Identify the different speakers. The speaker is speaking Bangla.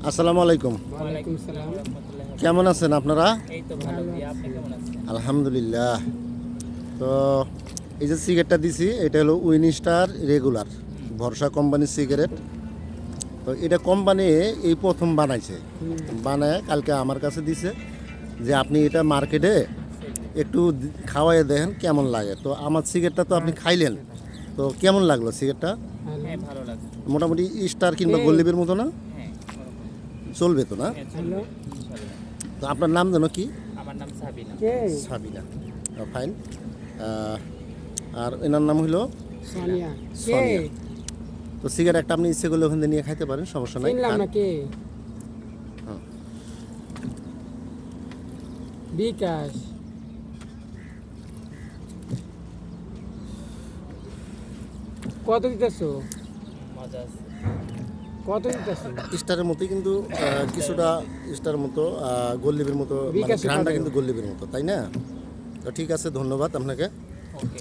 Speaker 1: আসসালামু আলাইকুম।
Speaker 2: ওয়ালাইকুম সালাম।
Speaker 1: কেমন আছেন আপনারা?
Speaker 3: এই তো ভালো ভাই, আপনি কেমন আছেন?
Speaker 1: আলহামদুলিল্লাহ। তো এই যে সিগারেটটা দিছি, এটা হলো উইনস্টার রেগুলার, ভরসা কোম্পানির সিগারেট। তো এটা কোম্পানি এই প্রথম বানাইছে, বানায় কালকে আমার কাছে দিছে যে আপনি এটা মার্কেটে একটু খাওয়াই দেখেন কেমন লাগে। তো আমার সিগারেটটা তো আপনি খাইলেন, তো কেমন লাগলো সিগারেটটা?
Speaker 3: হ্যাঁ, ভালো লাগছে।
Speaker 1: মোটামুটি স্টার কিংবা গোল্ডিবের মতো না?
Speaker 3: হ্যাঁ, ওরকম।
Speaker 1: চলবে তো না?
Speaker 3: হ্যাঁ, চলবে, ইনশাআল্লাহ।
Speaker 1: তো আপনার নাম যেন কি?
Speaker 3: আমার নাম সাবিনা।
Speaker 1: সাবিনা। ফাইন। আর এনার নাম হলো
Speaker 2: সোনিয়া।
Speaker 1: সোনিয়া। তো সিগারেট একটা আপনি ইচ্ছে করলে ওখান থেকে নিয়ে খাইতে পারেন, সমস্যা নাই।
Speaker 2: চিনলাম
Speaker 1: খান।
Speaker 2: না কে?
Speaker 1: হ্যাঁ।
Speaker 2: বিকাশ। কত দিতেছো?
Speaker 3: মজা আছে।
Speaker 2: কত দিতেছো?
Speaker 1: স্টারের মতোই কিন্তু কিছুটা স্টারের মতো, গোল্লিবের মতো, মানে
Speaker 2: বিকাশে
Speaker 1: ঘ্রাণটা
Speaker 2: কত?
Speaker 1: কিন্তু গোল্লিবের মতো, তাই না? তো ঠিক আছে, ধন্যবাদ আপনাকে।
Speaker 3: ওকে।